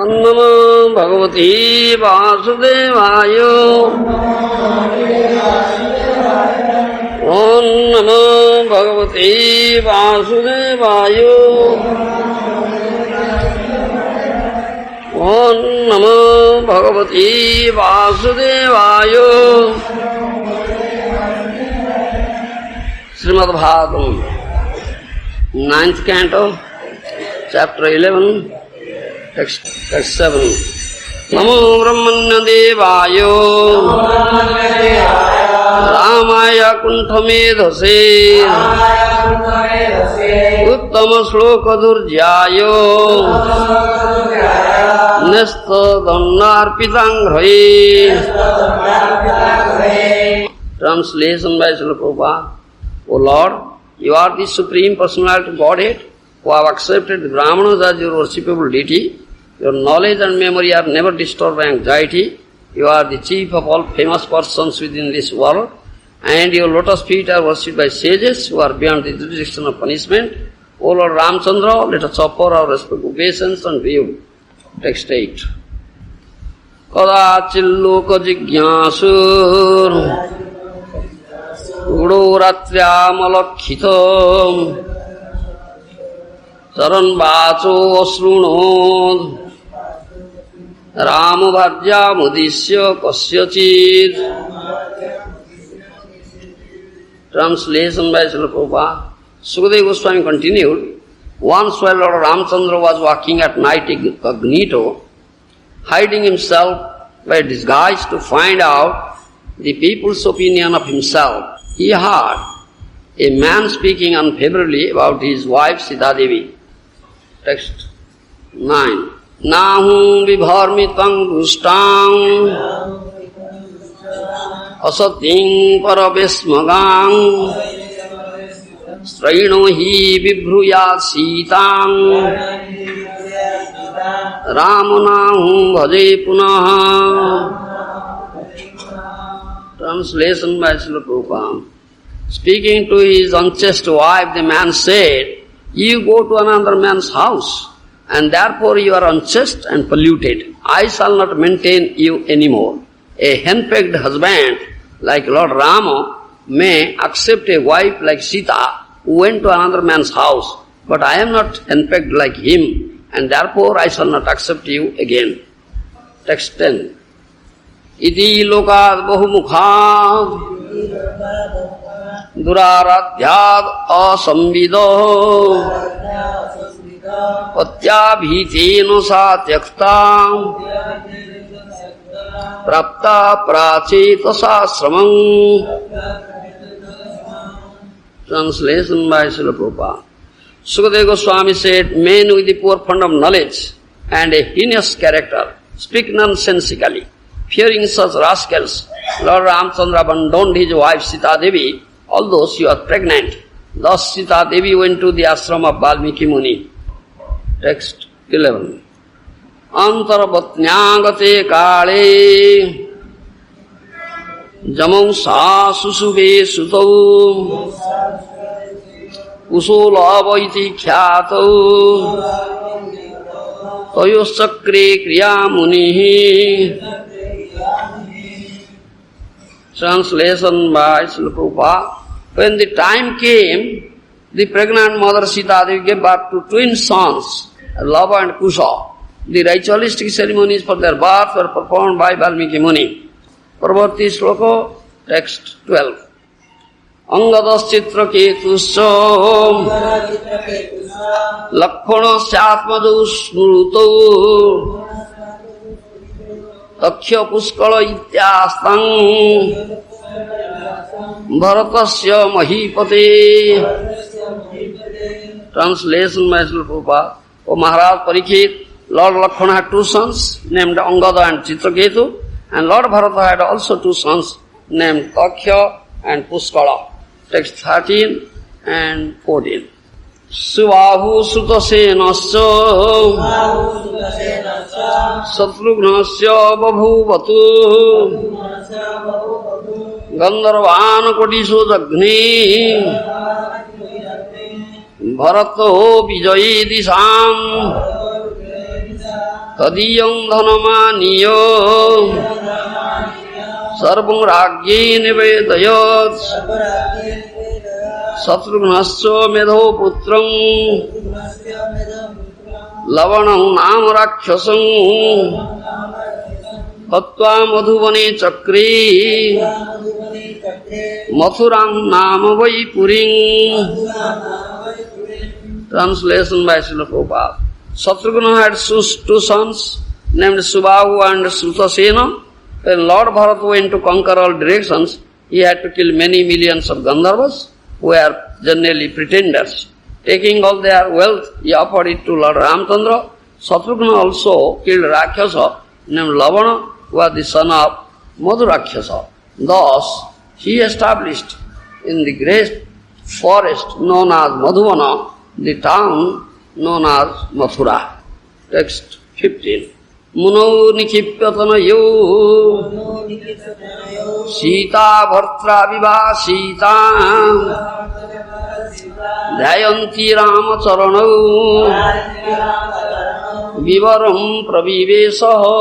नमो भगवते वासुदेवाय। ओम नमो भगवते वासुदेवाय। ओम नमो भगवते वासुदेवाय। Shrimad Bhagavatam 9th canto, chapter 11, text 7. नमो ब्रह्मण्य देवाय रामाय कुंठमेधसे उत्तम श्लोक दुर्जाय न्यस्तदन्नार्पितांघ्रये। Translation by Srila Prabhupada. O Lord, you are the Supreme Personality Godhead who have accepted the Brahmanas as your worshipable deity. Your knowledge and memory are never disturbed by anxiety. You are the chief of all famous persons within this world, and your lotus feet are worshipped by sages who are beyond the jurisdiction of punishment. O Lord Ramchandra, let us offer our respectful obeisance and view. Text 8. Kadachilloka jigyasur Udoratryamalakhitam Charan vacho asrunod Ramabhajya mudisya kasyachid. Translation by Srila Prabhupada. Sukadeva Goswami continued, once while Lord Ramchandra was walking at night incognito, hiding himself by disguise to find out the people's opinion of himself, he heard a man speaking unfavorably about his wife Sita Devi. Text 9. Nahum vibharmitang dushtang asating parabesmagang straino hi vibhruyat sitang ramanahum bhaje punaha. Translation by Srila Prabhupada. Speaking to his unchaste wife, the man said, you go to another man's house, and therefore you are unchaste and polluted. I shall not maintain you anymore. A henpecked husband like Lord Rama may accept a wife like Sita who went to another man's house, but I am not henpecked like him, and therefore I shall not accept you again. Text 10. Iti lokad bahumukha duraradhyad asamvido patyabhiteno satyakta prapta pracheta sasramam. Translation by Srila Prabhupada. Sukadeva Goswami said, men with the poor fund of knowledge and a heinous character speak nonsensically. Fearing such rascals, Lord Ramchandra abandoned his wife Sita Devi, although she was pregnant. Thus Sita Devi went to the ashram of Valmiki Muni. Text 11. Antaravatnyagate kale jamau sa susube sutau usolava iti khyatau tayosakre kriya munihi. Translation by Srila Prabhupada. When the time came, the pregnant mother Sita Devi gave birth to twin sons, Lava and Kusha. The ritualistic ceremonies for their birth were performed by Valmiki Muni. Parvati Sloka, text 12. Angadas Chitra Ketuscha Lakkhana Syatmadu Smruto Takhya Puskala Ityastang Bharatasya Mahipate. Translation by Srila Prabhupada. O Maharaj Parikshit, Lord Lakshmana had two sons named Angada and Chitraketu, and Lord Bharata had also two sons named Takhya and Puskala. Text 13 and 14. Suvahu Sutasenasya Satrugnasya Babhuvatu Gandharvan Kotishu Dagni Bharato Vijayi Disam tadiyam dhanamaniyo sarvam ragye nivedayat Satrugnasya medho putram lavanam nam rakshasam Hatva madhuvane chakri mathuram nama vaipuring. Translation by Srila Prabhupada. Satrughna had two sons named Subhahu and Srutasena. When Lord Bharata went to conquer all directions, he had to kill many millions of Gandharvas, who were generally pretenders. Taking all their wealth, he offered it to Lord Ramchandra. Satrughna also killed Rakshasa named Lavana, who was the son of Madhu Rakshasa. Thus, he established in the great forest known as Madhuvana, the town known as Mathura. Text 15. Muno nikipyatanayo Sita bhartra vivasita Dhyayanti Ramacharanau Vivaram pravivesaha.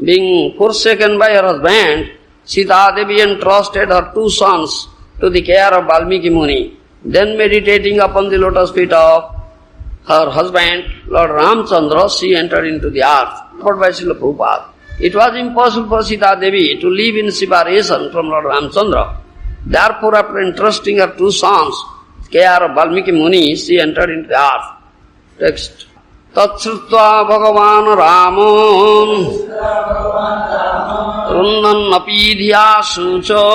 Being forsaken by her husband, Sita Devi entrusted her two sons to the care of Valmiki Muni. Then meditating upon the lotus feet of her husband, Lord Ramchandra, she entered into the earth. Taught by Srila Prabhupada. It was impossible for Sita Devi to live in separation from Lord Ramchandra. Therefore, after entrusting her two sons, care of Valmiki Muni, she entered into the earth. Text. Tatsrutva Bhagavan Ramon Rundan Apidhya Sucho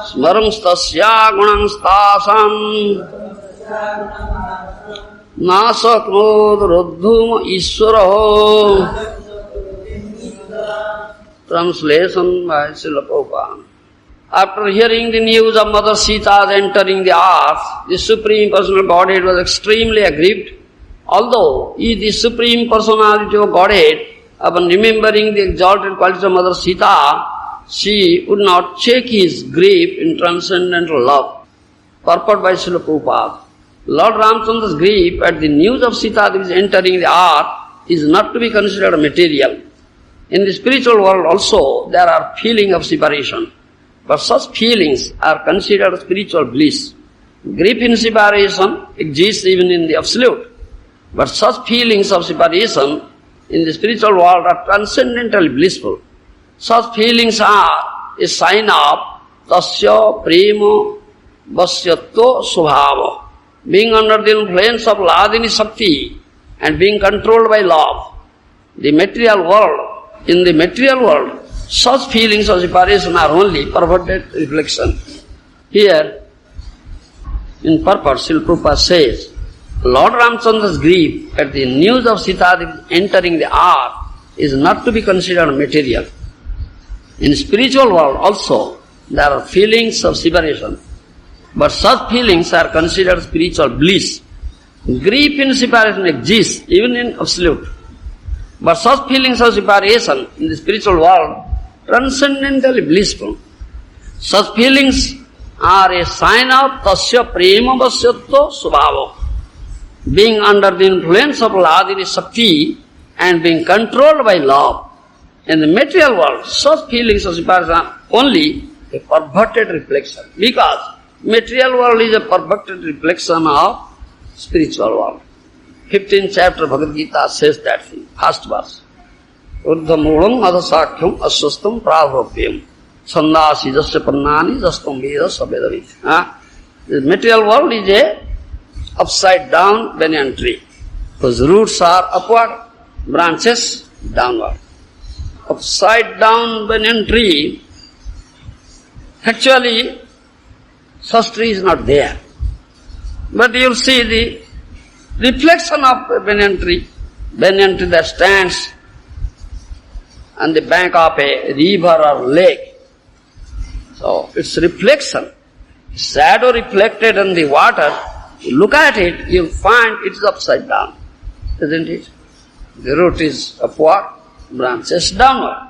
Smarang Gunang Stasam Nasaknod Ruddhum Iswaraho. Translation by Srila Prabhupada. After hearing the news of Mother Sita's entering the earth, the Supreme Personal Godhead was extremely aggrieved. Although he is the Supreme Personality of Godhead, upon remembering the exalted qualities of Mother Sita, she would not check his grief in transcendental love. Purport by Srila Prabhupada. Lord Ramchandra's grief at the news of Sita Devi's entering the earth is not to be considered material. In the spiritual world also, there are feelings of separation. But such feelings are considered spiritual bliss. Grief in separation exists even in the Absolute. But such feelings of separation in the spiritual world are transcendentally blissful. Such feelings are a sign of tasya prema vasyatva subhava. Being under the influence of Ladini Shakti and being controlled by love. In the material world, such feelings of separation are only perverted reflection. Here, in purport, Srila Prabhupada says, Lord Ramchandra's grief at the news of Sita entering the earth is not to be considered material. In spiritual world also, there are feelings of separation, but such feelings are considered spiritual bliss. Grief in separation exists even in Absolute, but such feelings of separation in the spiritual world transcendentally blissful. Such feelings are a sign of tasya prema vasyatva subhava. Being under the influence of Ladini Shakti and being controlled by love. In the material world, such feelings of separation are only a perverted reflection. Because material world is a perverted reflection of spiritual world. 15th chapter Bhagavad Gita says that thing. First verse. Urdhamulam adhasakyam aswastam prabhavyam sandasi jasya pannani jastam veda sabedavit. The material world is a upside down banyan tree whose roots are upward, branches downward. Upside down banyan tree, actually such tree is not there. But you will see the reflection of a banyan tree that stands on the bank of a river or lake. So its reflection, shadow reflected on the water, you look at it, you find it is upside down, isn't it? The root is upward, branches downward.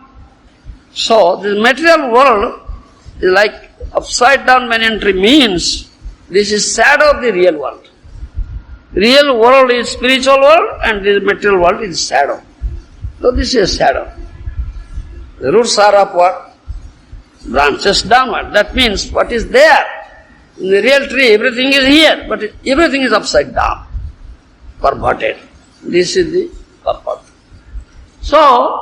So the material world is like upside down banyan tree means this is shadow of the real world. Real world is spiritual world and the material world is shadow. So this is shadow. The roots are upward, branches downward. That means what is there? In the real tree, everything is here, but everything is upside down, perverted. This is the purport. So,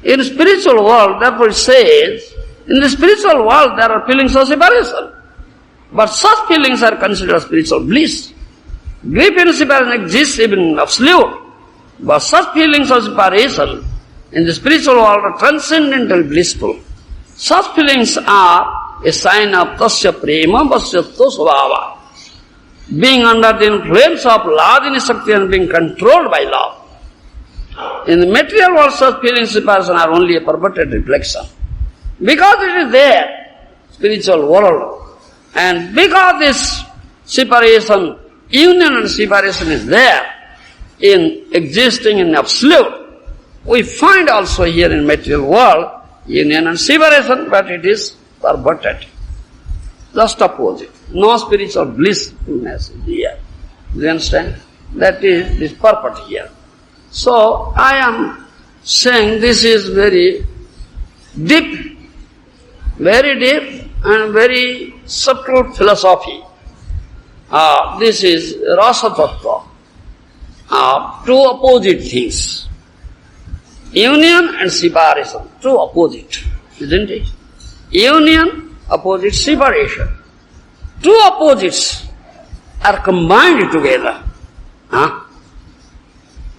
in spiritual world, therefore it says, in the spiritual world there are feelings of separation. But such feelings are considered spiritual bliss. Grief and separation exists even in absolute. But such feelings of separation in the spiritual world are transcendental blissful. Such feelings are a sign of tasya prema vasyatto svabha. Being under the influence of Ladini Shakti and being controlled by love. In the material world, such feelings of separation are only a perverted reflection. Because it is there, spiritual world, and because this separation, union and separation is there, in existing in absolute, we find also here in material world, union and separation, but it is perverted. Just opposite. No spiritual blissfulness is here. Do you understand? That is this purport here. So, I am saying this is very deep and very subtle philosophy. This is Rasa Tattva. Two opposite things. Union and separation. Two opposite. Isn't it? Union, opposite, separation. Two opposites are combined together.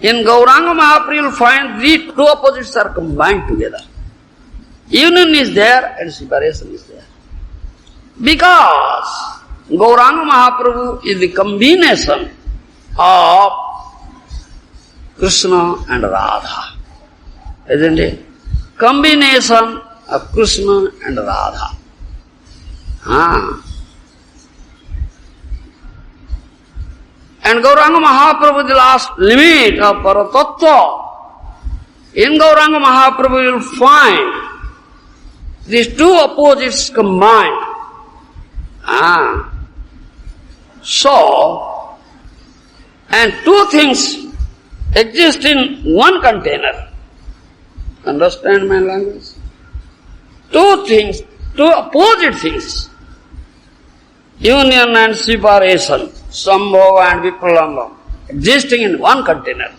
In Gauranga Mahaprabhu you will find these two opposites are combined together. Union is there and separation is there. Because Gauranga Mahaprabhu is the combination of Krishna and Radha. Isn't it? Combination of Krishna and Radha. And Gauranga Mahaprabhu is the last limit of Paratattva. In Gauranga Mahaprabhu you will find these two opposites combined. So, and two things exist in one container. Understand my language? Two things, two opposite things. Union and separation, Sambhava and Vipralambha, existing in one container.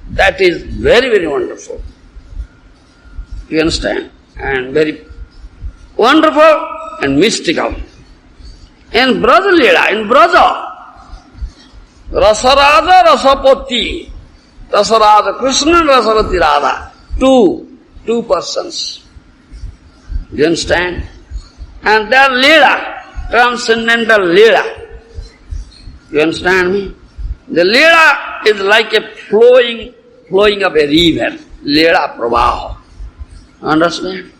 That is very, very wonderful. You understand? And very wonderful and mystical. In Braja Leela, in Braja, Rasaraja Rasapati, Rasaraja Krishna and Rasarati Radha, two persons. You understand? And their Leela, transcendental Leela. You understand me? The Leela is like a flowing of a river, Leela Pravaha. Understand?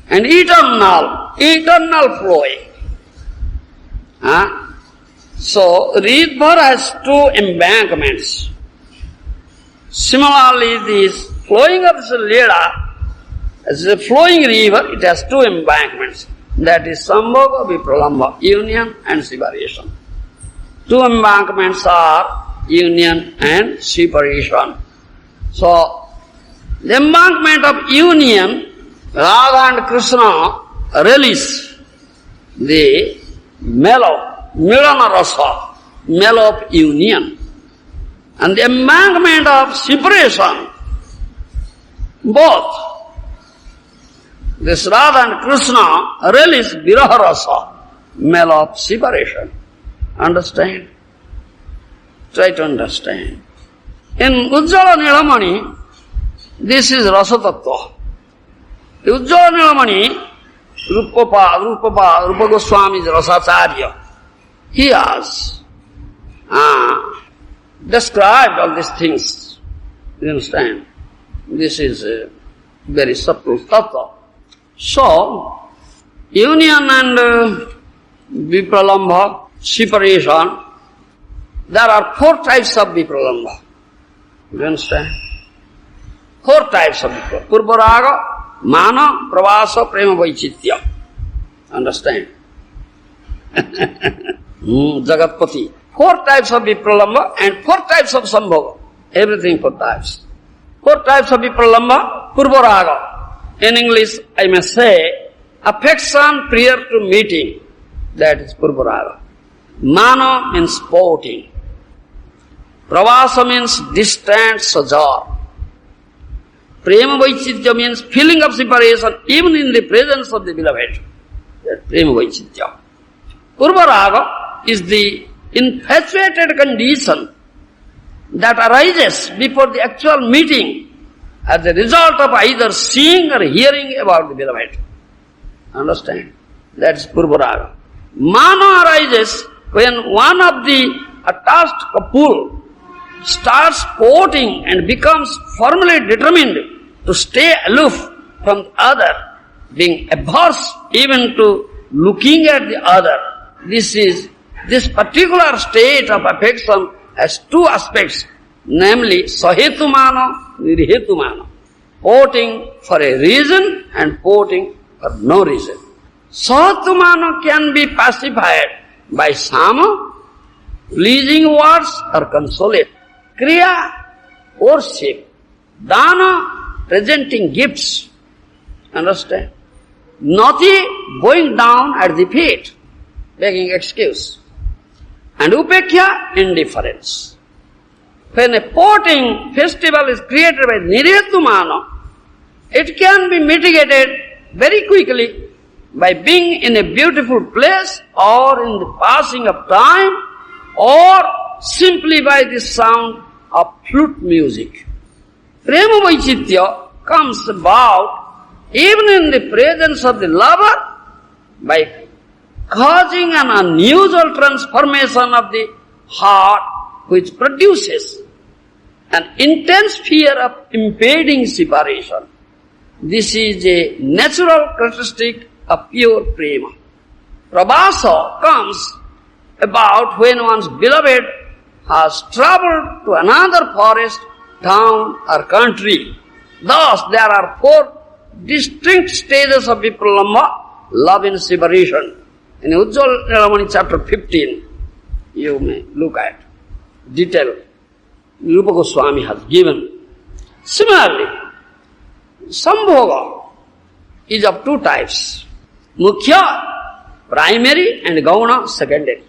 And eternal flowing. So, river has two embankments. Similarly, this flowing of this Leela, as a flowing river, it has two embankments. That is Sambhoga, Vipralambha, union and separation. Two embankments are union and separation. So, the embankment of union, Radha and Krishna release the mellow, Milana Rasa, mellow of union. And the embankment of separation, both this Radha and Krishna release Viraha Rasa, mellow of separation. Understand? Try to understand. In Ujjvala Nilamani, this is Rasa Tattva. Ujjvala Nilamani, Rupa Goswami's Rasacharya, he has described all these things. You understand? This is a very subtle tattva. So, union and Vipralambha, separation, there are four types of Vipralambha. You understand? Four types of Vipralambha. Purvaraga, Mana, Pravasa, Prema, Vaichitya. Understand? Jagatpati. 4 types of Vipralamba and 4 types of Sambhoga. Everything 4 types. 4 types of Vipralamba, Purvaraga. In English, I may say, affection prior to meeting. That is Purvaraga. Mano means sporting. Pravasa means distant sojourn. Prema Vaichitya means feeling of separation even in the presence of the beloved. That Prema Vaichitya. Purvaraga is the infatuated condition that arises before the actual meeting as a result of either seeing or hearing about the beloved. Understand? That's Purvaraga. Mano arises when one of the attached couple starts sporting and becomes firmly determined to stay aloof from the other, being averse even to looking at the other. This particular state of affection has 2 aspects, namely sahetumano, nirhetumano, sporting for a reason and sporting for no reason. Sahetumano can be pacified by sama, pleasing words or consolation. Kriya, worship. Dana, presenting gifts. Understand? Nati, going down at the feet, begging excuse. And upekkha, indifference. When a sporting festival is created by nirhetumano, it can be mitigated very quickly by being in a beautiful place or in the passing of time or simply by the sound of flute music. Prema Vaichitya comes about even in the presence of the lover by causing an unusual transformation of the heart which produces an intense fear of impending separation. This is a natural characteristic of pure prema. Prabhasa comes about when one's beloved has travelled to another forest, town or country. Thus, there are 4 distinct stages of Vipralamba, love in separation. In Ujjwal Nilamani chapter 15, you may look at detail Rupa Goswami has given. Similarly, Sambhoga is of 2 types. Mukhya, primary, and Gauna, secondary.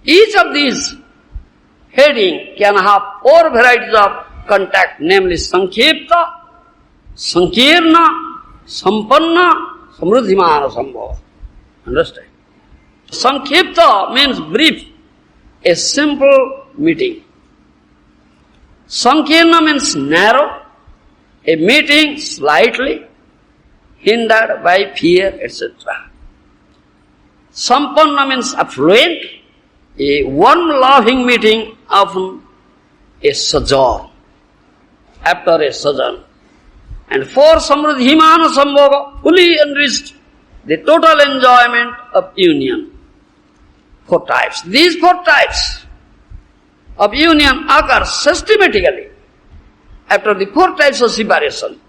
Each of these heading can have 4 varieties of contact, namely Sankhipta, Sankirna, Sampanna, Samruddhimana Sambhava. Understand? Sankhipta means brief, a simple meeting. Sankirna means narrow, a meeting slightly hindered by fear, etc. Sampanna means affluent, a warm loving meeting, often a sojourn, after a sojourn. And 4 Samruddhimana Sambhoga, fully enriched, the total enjoyment of union. 4 types. These 4 types of union occur systematically after the 4 types of separation.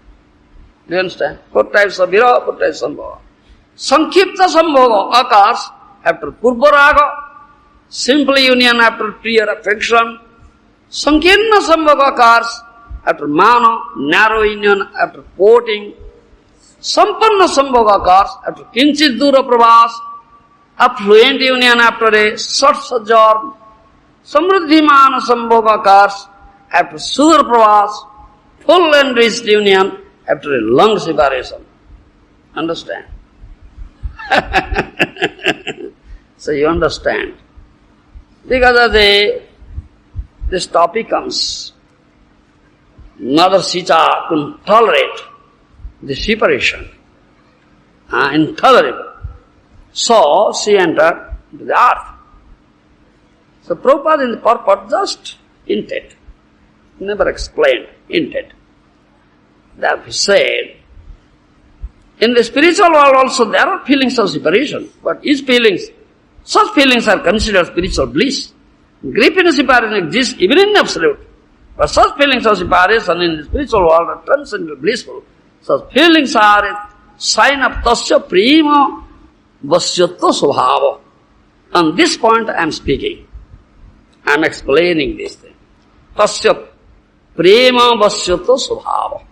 Do you understand? 4 types of viraha, 4 types of sambhoga. Sankhipta Sambhoga occurs after Purvaraga, simple union after prior affection. Sankirna Sambhoga occurs after Mano, narrow union after courting. Sampanna Sambhoga occurs after Kinchit Dura Pravas, affluent union after a short sojourn. Samruddhimana Sambhoga occurs after Sudra Pravas, full enriched union after a long separation. Understand? So you understand. Because of this topic comes, Mother Sita couldn't tolerate the separation. Intolerable. So she entered into the earth. So Prabhupada in the purport just hinted, never explained, hinted. That he said, in the spiritual world also there are feelings of separation, but such feelings are considered spiritual bliss. Grief in separation exists even in absolute, but such feelings of separation in the spiritual world are transcendental blissful. Such feelings are a sign of tasya prema vasyatva svabhava. On this point I am speaking. I am explaining this thing. Tasya prema vasyato svabha.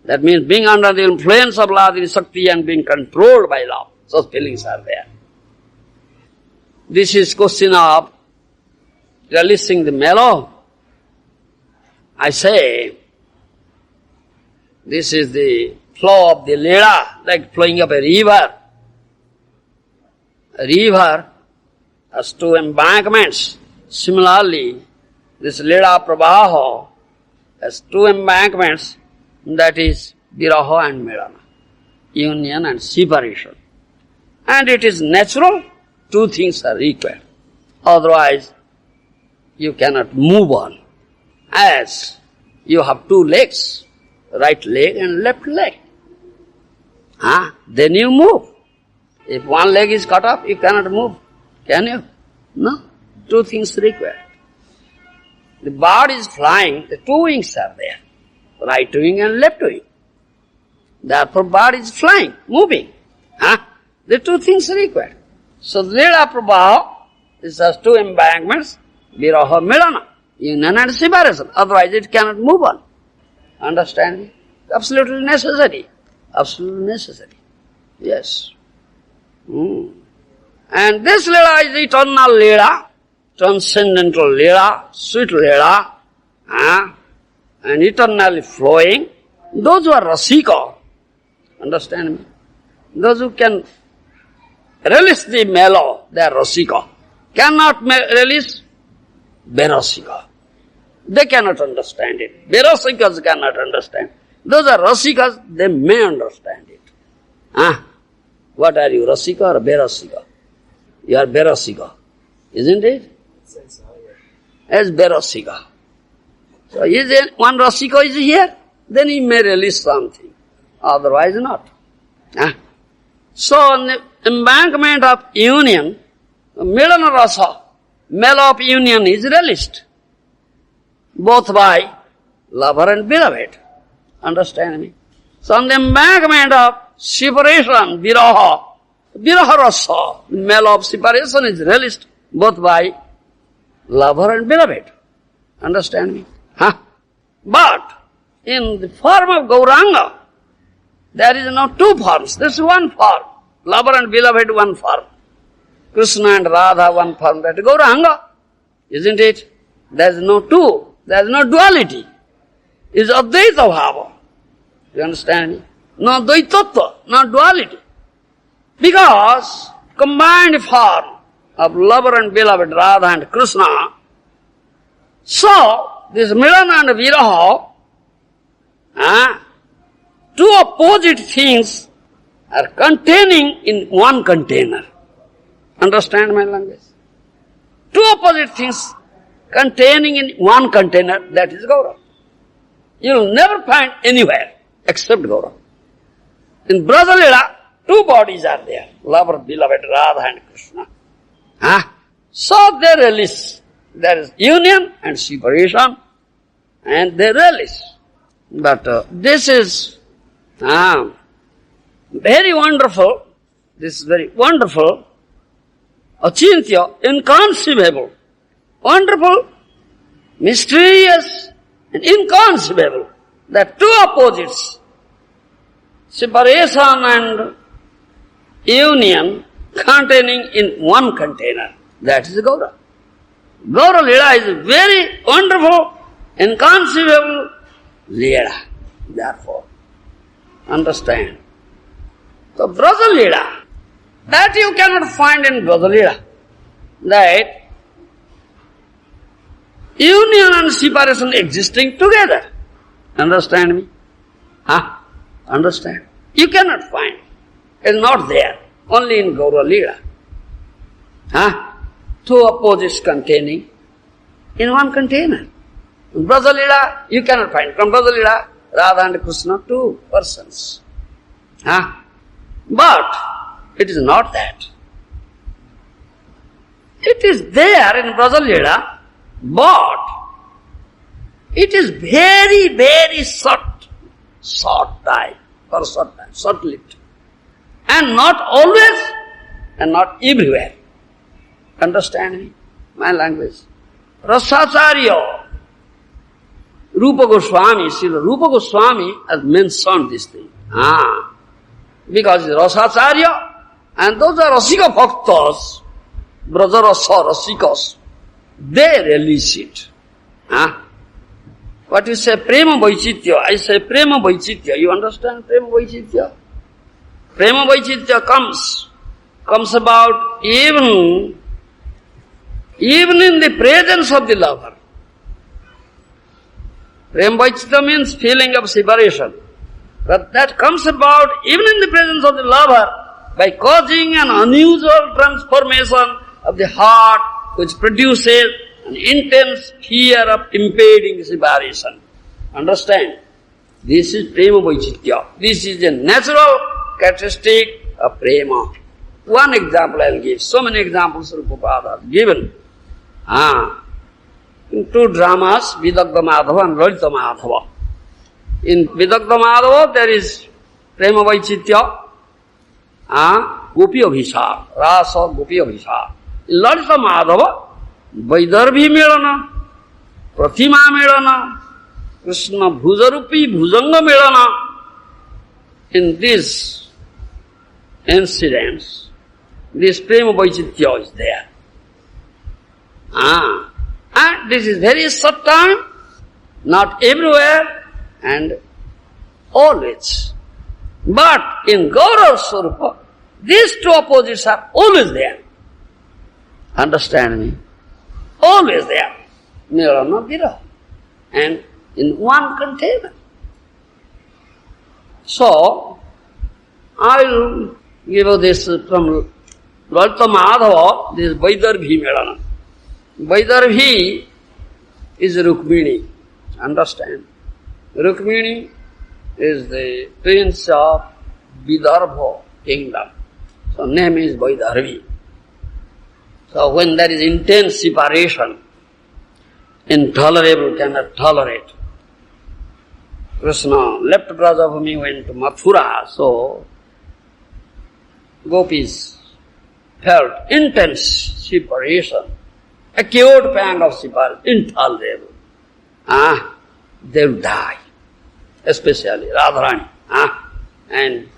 That means being under the influence of Ladini Shakti and being controlled by love. Such feelings are there. This is question of releasing the mellow. I say, this is the flow of the Leela, like flowing of a river. A river has two embankments. Similarly, this Leela Prabaha has two embankments, that is Viraha and Milana, union and separation. And it is natural, two things are required. Otherwise, you cannot move on. As you have two legs, right leg and left leg. Then you move. If one leg is cut off, you cannot move. Can you? No. Two things required. The bird is flying, the two wings are there. Right wing and left wing. Therefore bird is flying, moving. The two things required. So Leela Prabha, this has two embankments, Viraha Milana, union and separation. Otherwise it cannot move on. Understand me? Absolutely necessary. Absolutely necessary. Yes. And this Leela is eternal Leela, transcendental Leela, sweet Leela, and eternally flowing. Those who are Rasika, understand me? Those who can release the mellow, they are Rasika. Cannot release Berasika. They cannot understand it. Berasikas cannot understand. Those are Rasikas, they may understand it. What are you, Rasika or Berasika? You are Berasika, isn't it? As Berasika. So is one Rasika is here, then he may release something. Otherwise not. So on the embankment of union, Milana Rasa, mellow of union is released. Both by lover and beloved. Understand me? So on the embankment of separation, Viraha Rasa, mellow of separation is released both by lover and beloved. Understand me? But in the form of Gauranga, there is no two forms. There is one form. Lover and beloved, one form. Krishna and Radha, one form. That is Gauranga. Isn't it? There is no two. There is no duality. It is Advaita Bhava. You understand me? No Dvaitattva, no duality. Because combined form of lover and beloved, Radha and Krishna, so this Milana and Viraha, two opposite things are containing in one container. Understand my language? Two opposite things containing in one container, that is Gaura. You will never find anywhere except Gaura. In Brajalila, two bodies are there, lover, beloved, Radha and Krishna. So they release. There is union and separation, and they release. But this is very wonderful. This is very wonderful, achintya, inconceivable, wonderful, mysterious, and inconceivable. That two opposites, separation and union, containing in one container. That is Gaura. Gaura Leela is very wonderful, inconceivable Leela. Therefore, understand. So Braja Leela, that you cannot find in Braja Leela. That union and separation existing together. Understand me? Understand? You cannot find. It is not there. Only in Gaura Leela. Two opposites containing in one container. In Braja Leela, you cannot find. From Braja Leela, Radha and Krishna, two persons. But it is not that. It is there in Braja Leela, but it is very, very short time, short-lived. And not always, and not everywhere. Understand me? my language. Rasacharya, Rupa Goswami, Srila Rupa Goswami has mentioned this thing. Because Rasacharya, and those are Rasika Bhaktas, Braja Rasa Rasikas, they release it. What you say, Prema Vaichitya, I say Prema Vaichitya. You understand Prema Vaichitya? Prema Vaichitya comes about even in the presence of the lover. Prema Vaichitya means feeling of separation. But that comes about even in the presence of the lover by causing an unusual transformation of the heart which produces an intense fear of impending separation. Understand? This is Prema Vaichitya. This is a natural characteristic of Prema. One example I will give. So many examples Rupa has given. In two dramas, Vidagdha Madhava and Lalita Madhava. In Vidagdha Madhava there is Prema Vaichitya, Gopi Abhisar, Rasa Gopi Abhisar. In Lalita Madhava, Vaidarbhi Melana, Pratima Melana, Krishna Bhujarupi Bhujanga Melana. In these incidents, this Prema Vaichitya is there. And this is very short time, not everywhere and always. But in Gaurav Swarupa, these two opposites are always there. Understand me? Always there. Milana Viraha. And in one container. So, I will give you this from Lalita Madhava, this Vaidarbhi Melana. Vaidarbhi is Rukmini. Understand? Rukmini is the prince of Vidarbha kingdom. So name is Vaidarbhi. So when there is intense separation, intolerable cannot tolerate. Krishna left Brajabhumi, went to Mathura, so gopis felt intense separation, acute pang of separation, intolerable. They will die, especially Radharani, and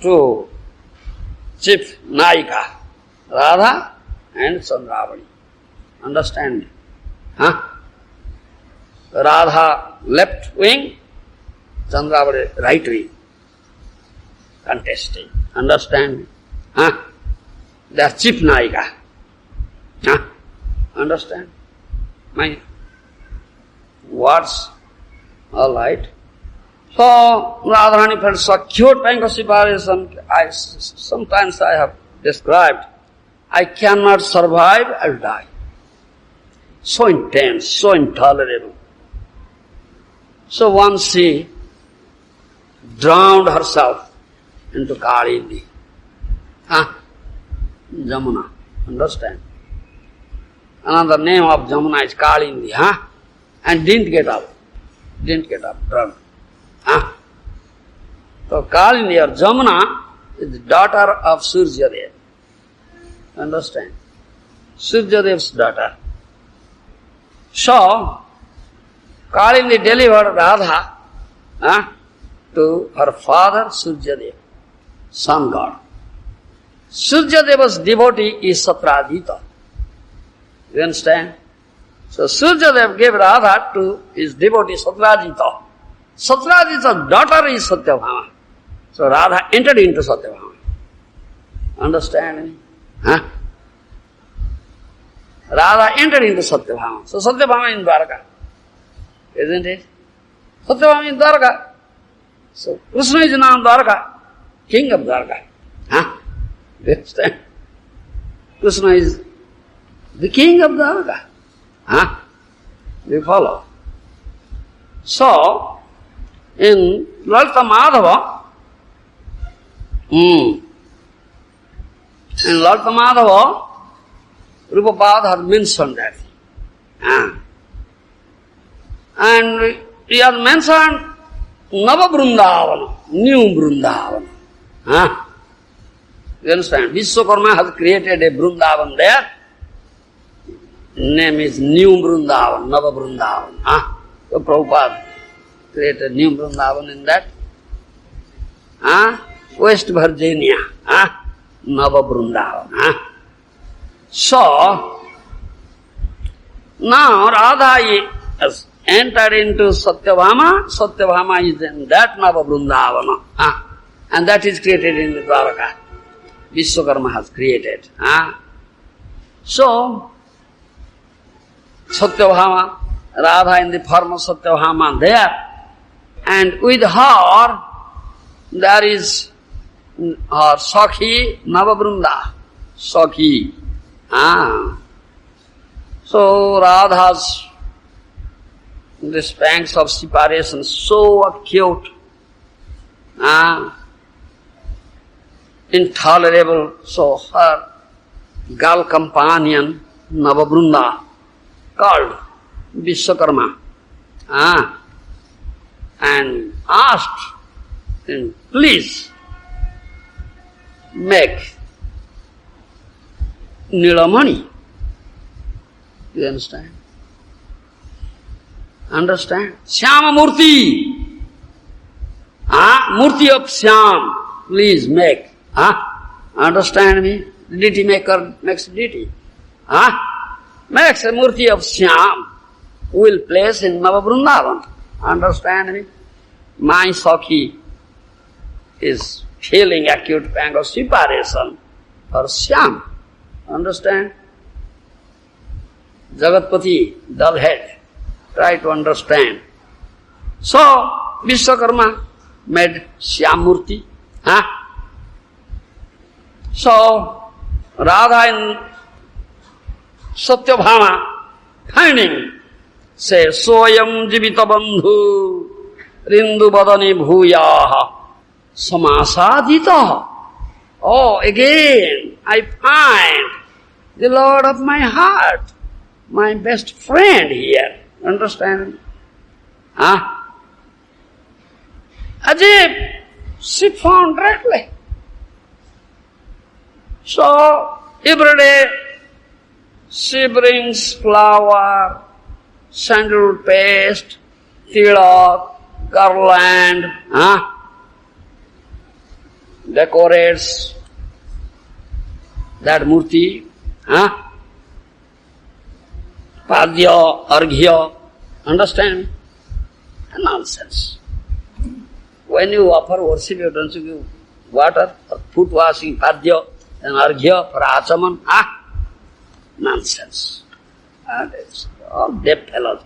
two chief Naika, Radha and Chandravali. Understand? Radha left wing, Chandravali right wing, contesting. Understand? They are chief Naika. Understand? My words? All right. So, Radharani felt so acute pang of separation. Sometimes I have described, I cannot survive, I will die. So intense, so intolerable. So once she drowned herself into Kalindi. Jamuna. Understand? Another name of Jamuna is Kalindi. And didn't get up. Drowned. So Kalindi or Jamuna is the daughter of Suryadev. Understand? Suryadev's daughter. So, Kalindi delivered Radha to her father Suryadev, sun god. Suryadeva's devotee is Satrajita. You understand? So Suryadev gave Radha to his devotee Satrajita. Satrajita's daughter is Satyabhama. So Radha entered into Satyabhama. Understand me? Radha entered into Satyabhama. So Satyabhama in Dwarka. Isn't it? Satyabhama in Dwarka. So Krishna is now Dwarka, king of Dwarka. You understand? Krishna is the king of Dwarka. You follow? So, in Lalita Madhava, Rupapada has mentioned that. And he has mentioned Nava Vrindavana, new Vrindavana. You understand? Vishwakarma has created a Vrindavan there. name is New Vrindavan, Nava Vrindavan. So Prabhupada created New Vrindavan in that. West Virginia. Nava Vrindavan. So, now Radha has entered into Satyabhama. Satyabhama is in that Nava Vrindavana. And that is created in the Dwaraka. Vishwakarma has created. So, Satyabhama, Radha in the form of Satyabhama there. And with her, there is her Sakhi Navavrinda. Sakhi. So Radha's this pangs of separation so acute, intolerable. So her girl companion Navavrinda called Vishwakarma and asked him, please make Nilamani. You understand? Understand? Syama Murti. Murti of Syam. Please make. Understand me? Deity maker makes deity. Makes a Murti of Syam. Will place in Navavrindavan. Understand me? My Sakhi is feeling acute pang of separation for Syam. Understand? Jagatpati, dull head, try to understand. So, Vishwakarma made Syamurti. So, Radha in Satyabhama finding, say, Soyam Jivita Bandhu Rindu Badani Bhuyaha Samasadita. Oh, again, I find the Lord of my heart, my best friend here. Understand? As if she found directly. So, every day she brings flower, sandalwood paste, tilak, garland, decorates that murti, padya, arghya, understand? Nonsense. When you offer worship, you don't give water for foot washing, padya, and arghya for achaman, nonsense. And it's all deaf fellows,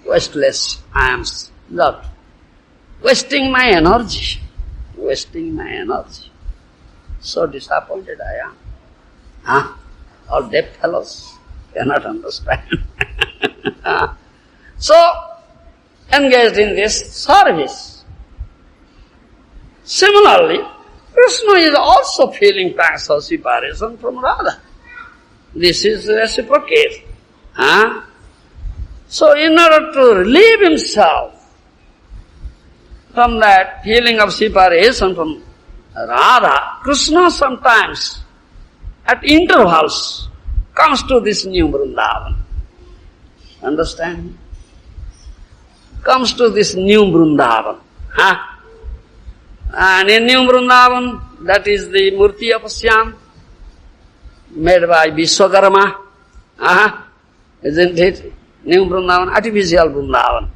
wasteless. I am not wasting my energy. Wasting my energy. So disappointed I am. All deaf fellows cannot understand. So, engaged in this service. Similarly, Krishna is also feeling pangs of separation from Radha. This is reciprocate. So, in order to relieve himself from that feeling of separation from Radha, Krishna sometimes, at intervals, comes to this new Vrindavan. Understand? Comes to this new Vrindavan. And in new Vrindavan, that is the Murti of Syam, made by Vishwakarma. Isn't it? New Vrindavan, artificial Vrindavan.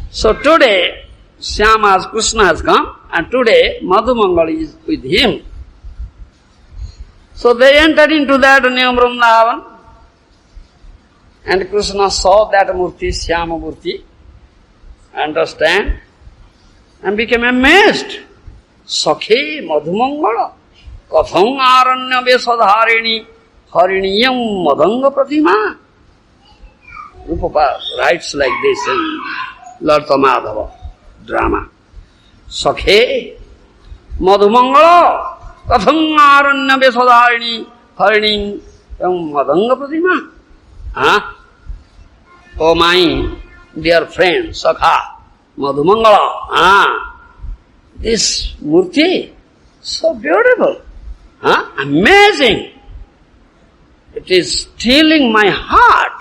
So today, Syama, Krishna has come, and today Madhumangal is with him. So they entered into that new Vrindavan, and Krishna saw that Murti, Syama Murti, understand, and became amazed. Sakhe Madhumangala, Katham Aranya Vesadharini, Hariniyam Madhanga Pratima. Rupa writes like this in Lalita Madhava drama. Sakhe Madhumangala, Katham Aranya Vesadharini, Hariniyam Madhanga Pratima. Oh my dear friend, Sakha, Madhumangala, this Murti, so beautiful, amazing. It is stealing my heart.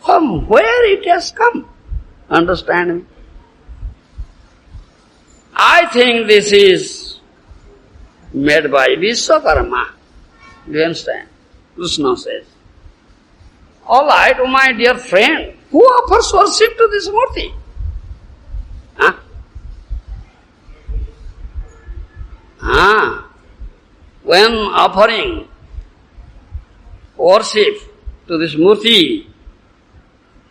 From where it has come? Understand me? I think this is made by Vishwakarma. Do you understand? Krishna says. All right, oh my dear friend, who offers worship to this Murti? When offering worship to this Murti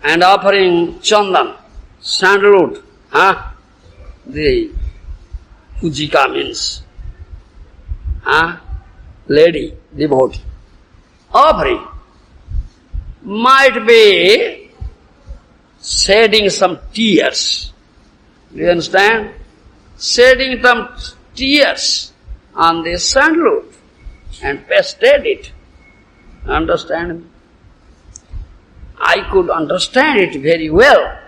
and offering chandan, sandalwood, the Pujika means lady, devotee, offering might be shedding some tears. Do you understand? Shedding some tears on the sandalwood and pasted it. Understand me? I could understand it very well.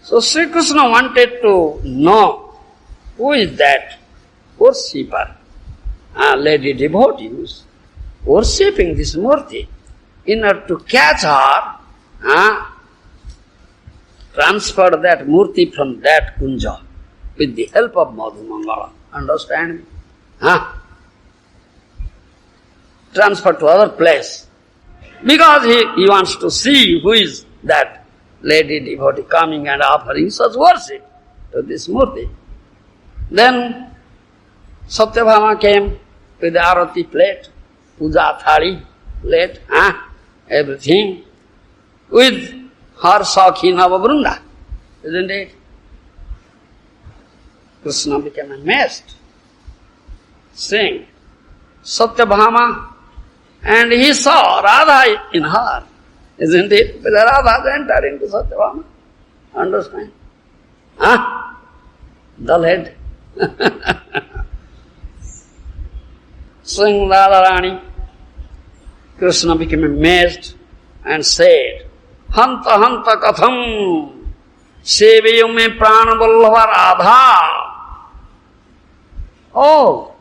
So Sri Krishna wanted to know who is that worshipper, lady devotee who is worshipping this Murti. In order to catch her, transfer that Murti from that Kunja with the help of Madhumangala. Understand me? Transfer to other place. Because he wants to see who is that lady devotee coming and offering such worship to this Murti. Then Satyabhama came with the arati plate, puja thali plate, everything, with her Sakhi Navavrunda, isn't it? Krishna became amazed, saying, Satyabhama, and he saw Radha in her, isn't it? But Radha entered into Satyabhama. Understand? Dull head. Saying Radharani, Krishna became amazed and said, Hanta hanta katham seveyo me pranavallava Radha. Oh,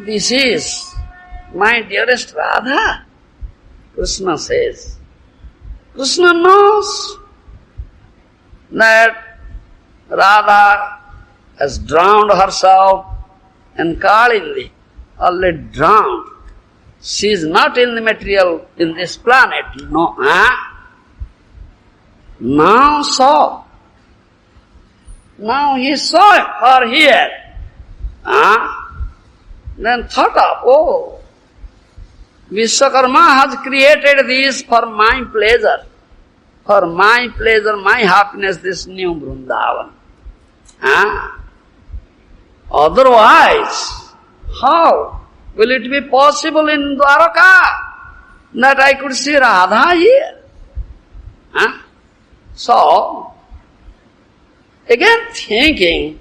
this is my dearest Radha. Krishna says. Krishna knows that Radha has drowned herself in Kalindi, already drowned. She is not in the material, in this planet, no. Now saw. Now he saw her here. Then thought of, Vishwakarma has created this for my pleasure. For my pleasure, my happiness, this new Vrindavan. Otherwise, how will it be possible in Dwaraka that I could see Radha here? So, again thinking,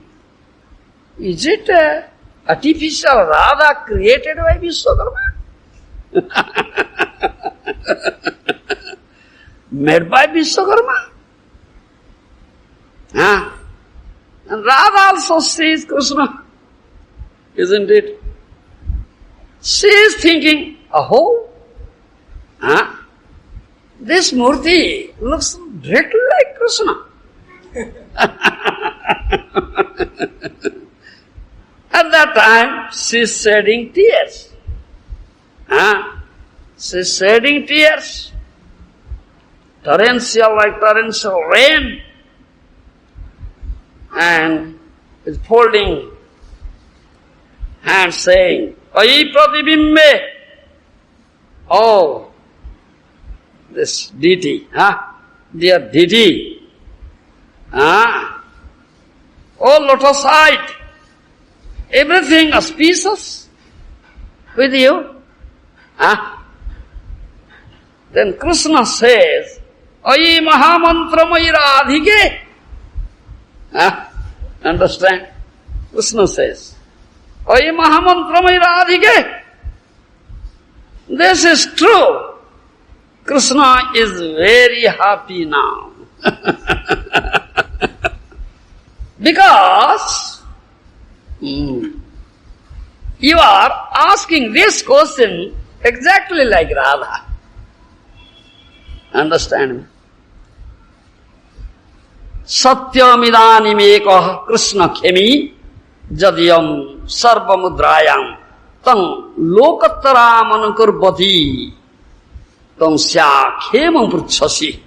is it a artificial Radha created by Vishwakarma? Made by Vishwakarma? And Radha also sees Krishna, isn't it? She is thinking, this Murti looks directly like Krishna. At that time, she is shedding tears. She is shedding tears. Torrential, like torrential rain. And is folding hands saying, Ai pratibimbe. Oh, this deity, dear deity. Oh, lotus eyed. Everything auspicious with you. Then Krishna says, Ai mahamantramai radhike. Understand? Krishna says, Ai mahamantramai radhike. This is true. Krishna is very happy now. Because You are asking this question exactly like Radha. Understand me? Satyamidhanimekah Krishna khemi jadiyam sarvamudrayam tang lokattaram anukurbati tang syakhemam pruchasi.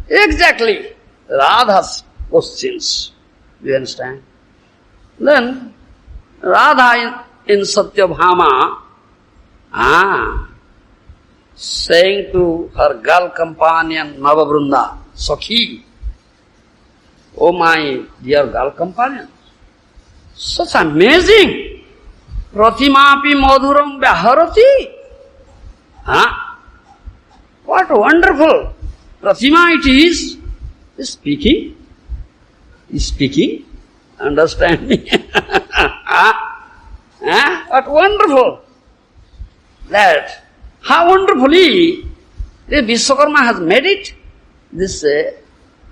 Exactly Radha's questions. Do you understand? Then Radha in Satyabhama saying to her girl companion Navavrunda, Sakhi, oh my dear girl companion, such amazing, Pratimapi Madhuram Vyaharati. What wonderful Pratima it is speaking, understand me? What wonderful that, how wonderfully the Vishwakarma has made it. This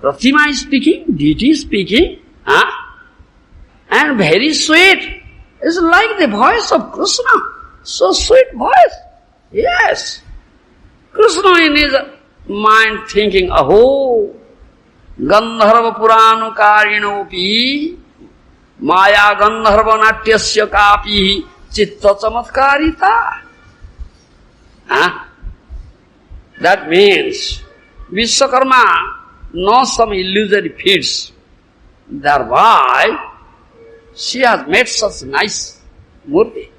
Pratima is speaking, deity is speaking, and very sweet. It's like the voice of Krishna. So sweet voice. Yes. Krishna in his mind thinking, aho, Gandharva Puranu Karinopi, Maya Gandharva Natyasya Kapi, Chitta Chamatkarita. That means Vishwakarma knows some illusory feats. Thereby, she has made such nice murti,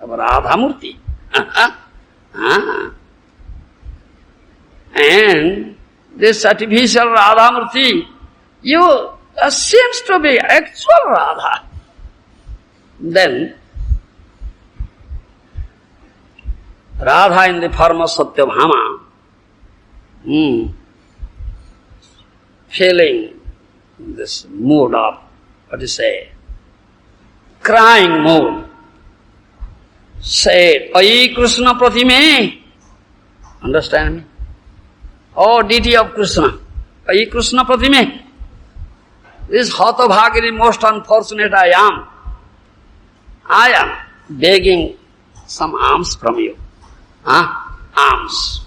Radha murti. And this artificial Radha murti, seems to be actual Radha. Then, Radha in the form of Satyabhama, feeling this mood of, crying mood, said, Ayi Krishna Pratime. Understand me? Oh, deity of Krishna. Ayi Krishna Pratime. This Hatavagiri, most unfortunate I am. I am begging some alms from you. Alms.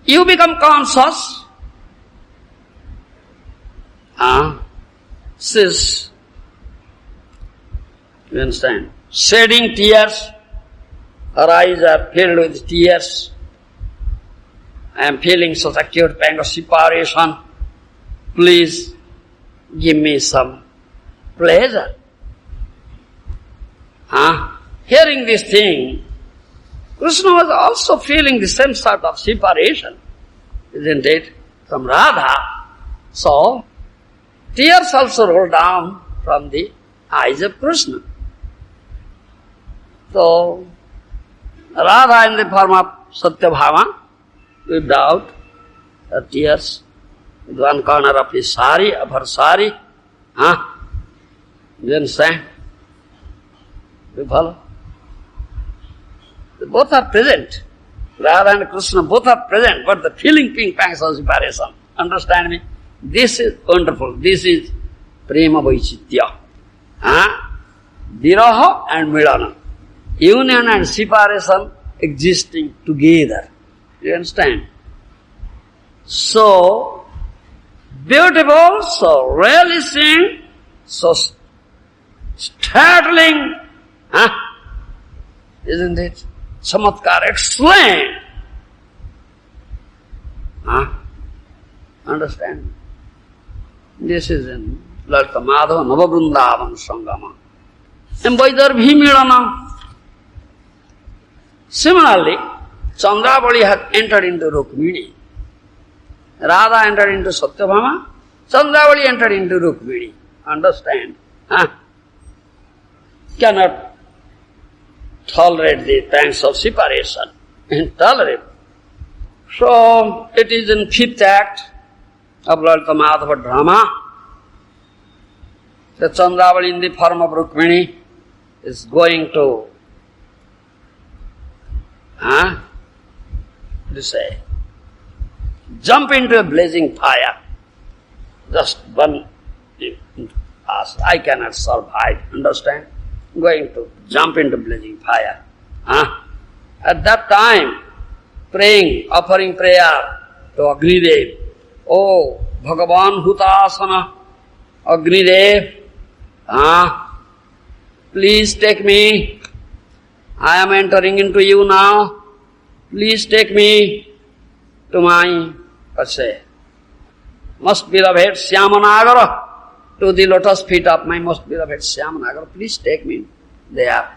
You become conscious. She's, you understand, shedding tears. Her eyes are filled with tears. I am feeling such acute pang of separation. Please give me some pleasure. Hearing this thing, Krishna was also feeling the same sort of separation, isn't it, from Radha. So, tears also roll down from the eyes of Krishna. So, Radha in the form of Satyabhama, with doubt, her tears, with one corner of his sari, of her sari, you understand? You follow? Both are present. Radha and Krishna both are present, but the feeling ping pangs of separation. Understand me? This is wonderful. This is Prema Vaichitya. Viraha and Milana. Union and separation existing together. You understand? So beautiful, so relishing, so startling, isn't it? Chamatkar, excellent. Understand? This is in Lalita Madhava Navavrundavan Sangama. And Vaidarbhi Milana. Similarly, Chandravali had entered into Rukmini. Radha entered into Satyabhama. Chandravali entered into Rukmini. Understand? Cannot tolerate the pangs of separation. Intolerable. So, it is in 5th act of Lalita Madhava drama. The Chandravali in the form of Rukmini is going to jump into a blazing fire, just burn I cannot survive, understand? Going to jump into blazing fire. At that time, praying, offering prayer to Agnidev. Oh, Bhagavan Hutasana, Agnidev, please take me. I am entering into you now. Please take me to my, most beloved Syamanagara, to the lotus feet of my most beloved Syamanagara. Please take me there.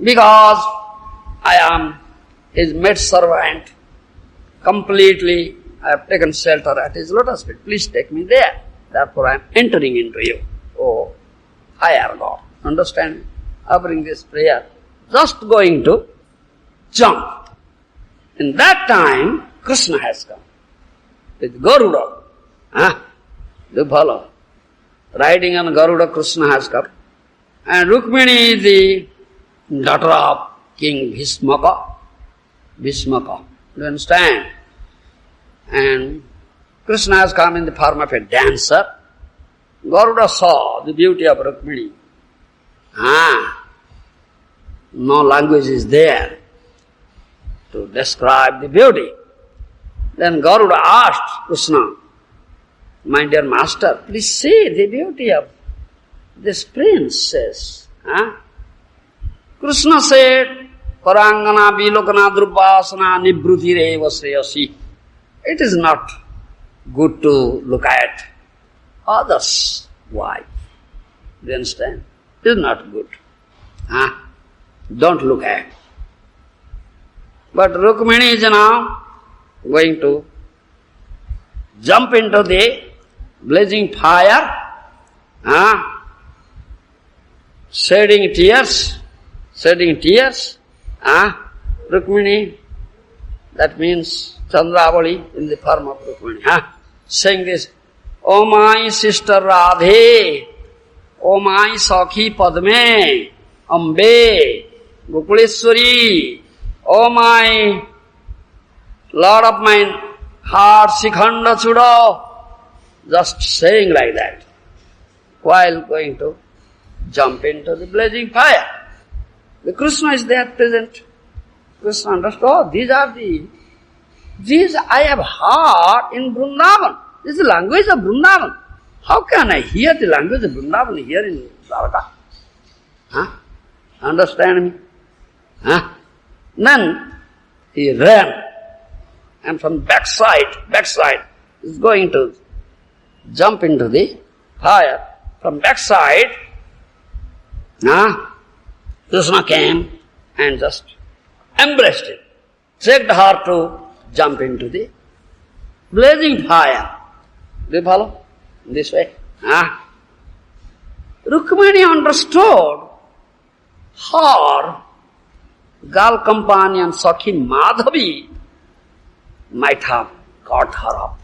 Because I am his maid servant. Completely, I have taken shelter at his lotus feet. Please take me there. Therefore I am entering into you. Oh, higher God. Understand? Offering this prayer, just going to jump. In that time, Krishna has come with Garuda. Do follow? Riding on Garuda, Krishna has come. And Rukmini is the daughter of King Bhishmaka. Do you understand? And Krishna has come in the form of a dancer. Garuda saw the beauty of Rukmini. No language is there to describe the beauty. Then Garuda asked Krishna, my dear master, please see the beauty of this princess. Krishna said, Parangana vilokana drupasana nibrutireva sreyasi. It is not good to look at others' wife. Do you understand? It is not good. Don't look at. But Rukmini is now going to jump into the blazing fire, shedding tears. Rukmini, that means Chandravali in the form of Rukmini, saying this, O my sister Radhe, O my Sakhi Padme, Ambe, Gokuleshwari, O my Lord of my heart, Shikhanda Chudo, just saying like that, while going to jump into the blazing fire. The Krishna is there present. Krishna understood, these I have heard in Vrindavan. This is the language of Vrindavan. How can I hear the language of Vrindavan here in Dwarka? Understand me? Then he ran, and from backside is going to jump into the fire. From backside, Krishna came and just embraced it, begged her to jump into the blazing fire. Do you follow? This way. Rukmini understood her girl companion Sakhi Madhavi might have caught her up.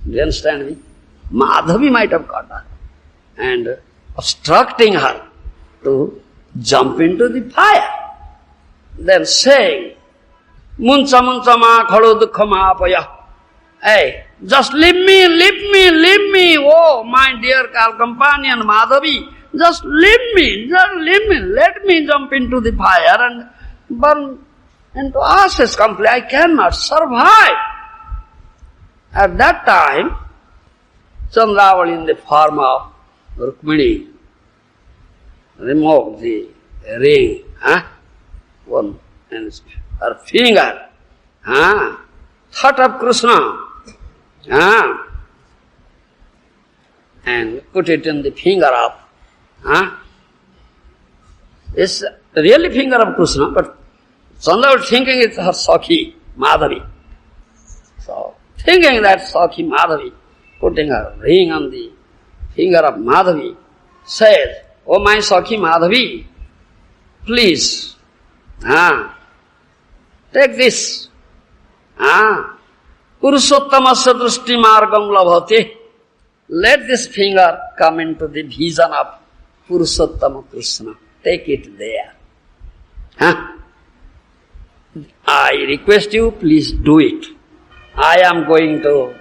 Do you understand me? Madhavi might have caught her and obstructing her to jump into the fire. Then saying, Muncha muncha ma khado dukha ma apaya. Hey, just leave me. Oh, my dear girl companion Madhavi, just leave me. Let me jump into the fire and burn into ashes completely. I cannot survive. At that time, Chandravali in the form of Rukmini removed the ring, one and her finger, thought of Krishna, and put it in the finger of, it's really finger of Krishna, but Chandravali thinking it's her Sakhi Madhavi. So, thinking that Sakhi Madhavi, putting her ring on the finger of Madhavi, says, O my Sakhi Madhavi, please, take this. Purushottamasya drushti margam labhate. Let this finger come into the vision of Purushottama Krishna. Take it there. I request you, please do it. I am going to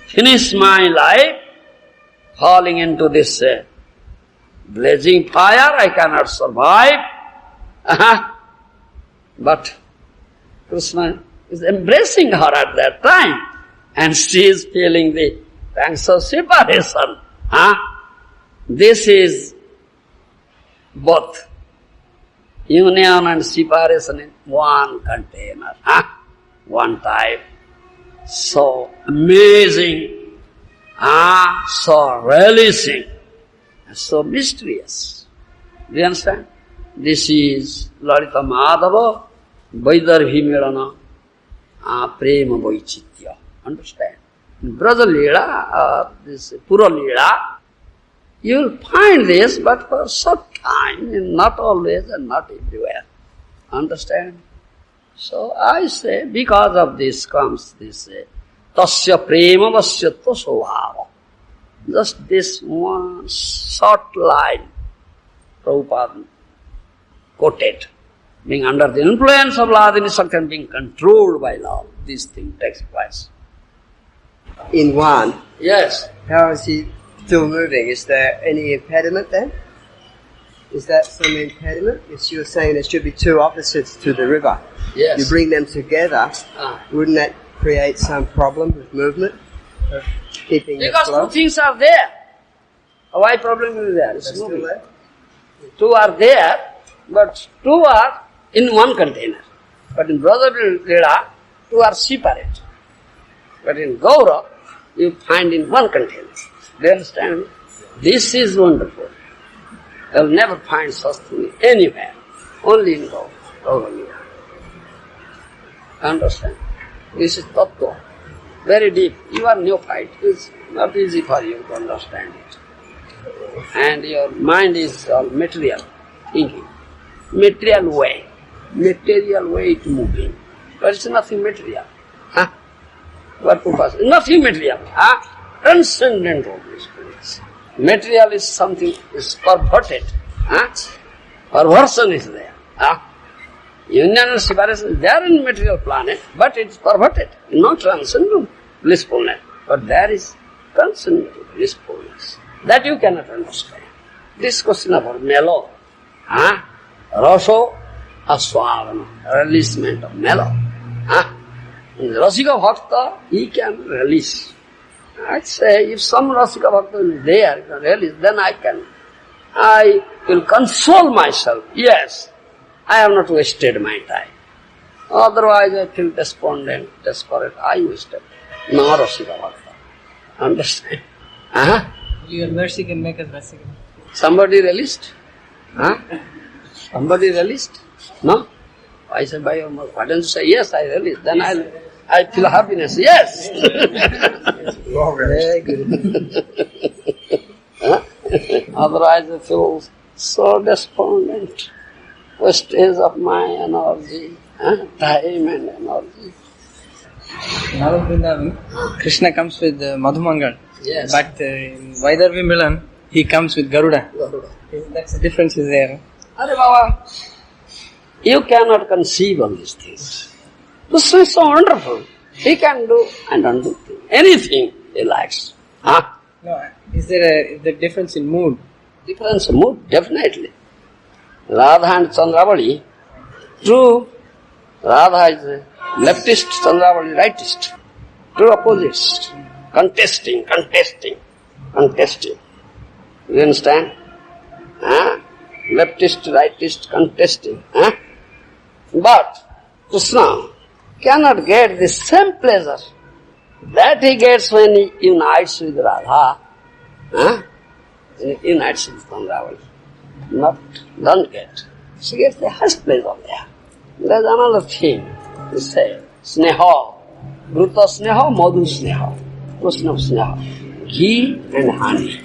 finish my life falling into this blazing fire, I cannot survive. But Krishna is embracing her at that time, and she is feeling the pangs of separation. This is both union and separation in one container, one type. So amazing, so relishing, so mysterious. Do you understand? This is Lalita Madhava Vaidarbhi Milana Prema Vaichitya. Understand? In Braja Leela, this Pura Leela, you will find this, but for short time, not always and not everywhere. Understand? So I say, because of this comes this Tasya Prema Vasyatva Svabhava. Just this one short line, Prabhupada quoted. Being under the influence of Ladini Shakti and being controlled by love, this thing takes place. In one, Yes. how is he still moving? Is there any impediment then? Is that some impediment? If you were saying there should be two opposites to the river, Yes. you bring them together, Ah. wouldn't that create some problem with movement? Of keeping Because the flow? two things are there. Why problem is there? It's That's still moving. there? Two are there, but two are in one container. But in Brother Leela, two are separate. But in Gaura, you find in one container. Do you understand me? This is wonderful. You will never find such thing anywhere. Only in Gaura Leela. Understand? This is Tattva. Very deep. You are neophyte. It's not easy for you to understand it. And your mind is all material thinking. Material way to moving. But it's nothing material. What purpose? Nothing material. Transcendental experience. Material is something, is perverted. Perversion is there. Union and separation is there in material planet, but it's perverted. Not transcendental blissfulness. But there is transcendental blissfulness. That you cannot understand. This question about mellow. Raso aswavana, releasement of mellow. In Rasika Bhakta, he can release. I'd say if some Rasika Bhakta is there, can release, then I will console myself. Yes, I have not wasted my time. Otherwise I feel despondent, desperate. I wasted. No Rasika Bhakta. Understand? Your mercy can make us Rasika. Somebody released? Somebody released? No? I said, by your mouth. Why don't you say, yes, I released? Then I feel happiness. Yes! Very good. Otherwise I feel so despondent. Wastage of my energy, time and energy. Now in Vrindavan, Krishna comes with Madhumangal. Yes. But in Vaidarbhi Milan, he comes with Garuda. That's the difference is there. Are Baba, you cannot conceive all these things. Krishna is so wonderful. He can do and undo things. Anything he likes. No, is there a difference in mood? Difference in mood, definitely. Radha and Chandravali, true, Radha is leftist, Chandravali rightist. Two opposites. Contesting. You understand? Leftist, rightist, contesting. But Krishna cannot get the same pleasure that he gets when he unites with Radha. Unites with Chandravali. Don't get. She gets the highest pleasure there. There's another thing to say. Sneha. Bruta Sneha, Madhu Sneha. Krishna Sneha. Ghee and honey.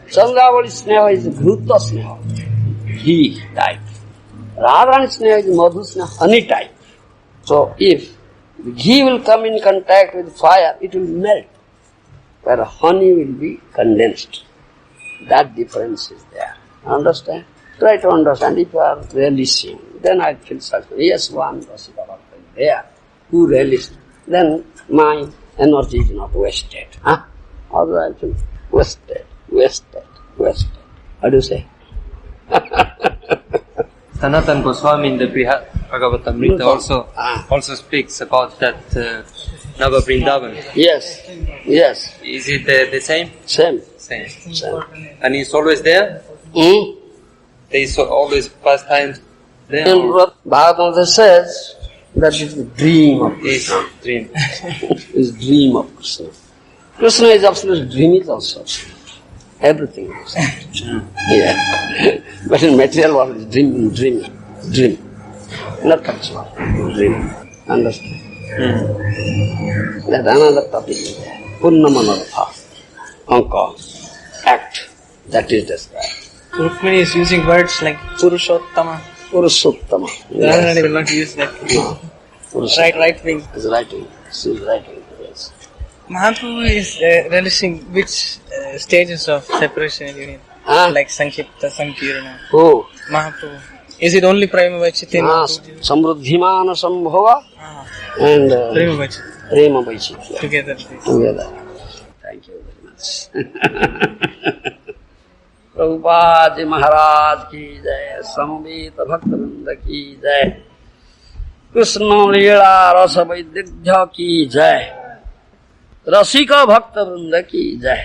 Chandravali Sneha is Ghruta Sneha. Ghee type. Radharani Sneha is Madhu Sneha, honey type. So if the ghee will come in contact with fire, it will melt. Where honey will be condensed. That difference is there. Understand? Try to understand. If you are relishing, then I feel such. Yes, one Rasika Bhakta is there who relished. Then my energy is not wasted. Otherwise I feel wasted. Wasted. How do you say? Sanatana Goswami in the Bhagavatamrita also speaks about that Nava Vrindavan. Yes. Is it the same? Same. Same. And he's always there? There is always pastime there? In Bhagavatam says that is the dream of Krishna. His dream. Is dream of Krishna. Krishna is absolute, dream is also absolute. Everything is absolute. Yeah. But in material world is dream. Not actual. Dream. Understand? That another topic is there. Punnamanartha. Anka. Act. That is described. Rukmini is using words like Purushottama. Purushottama. Radharani will not use that. No. Right wing. Is writing. She is writing. Yes. Mahaprabhu is relishing which stages of separation and union? Like Sankipta, Sankirana. Oh. Mahaprabhu. Is it only Prema Vaichitya? Samruddhimana Sambhava and Prema Vaichitya. Prema Vaichitya. Together. Thank you very much. Prabhupada Ji Maharaj ki jai, Samveta Bhakta ki jai, Krishna Leela Rasa Vaidikya ki jai, Rasika Bhakta Vrinda ki jai.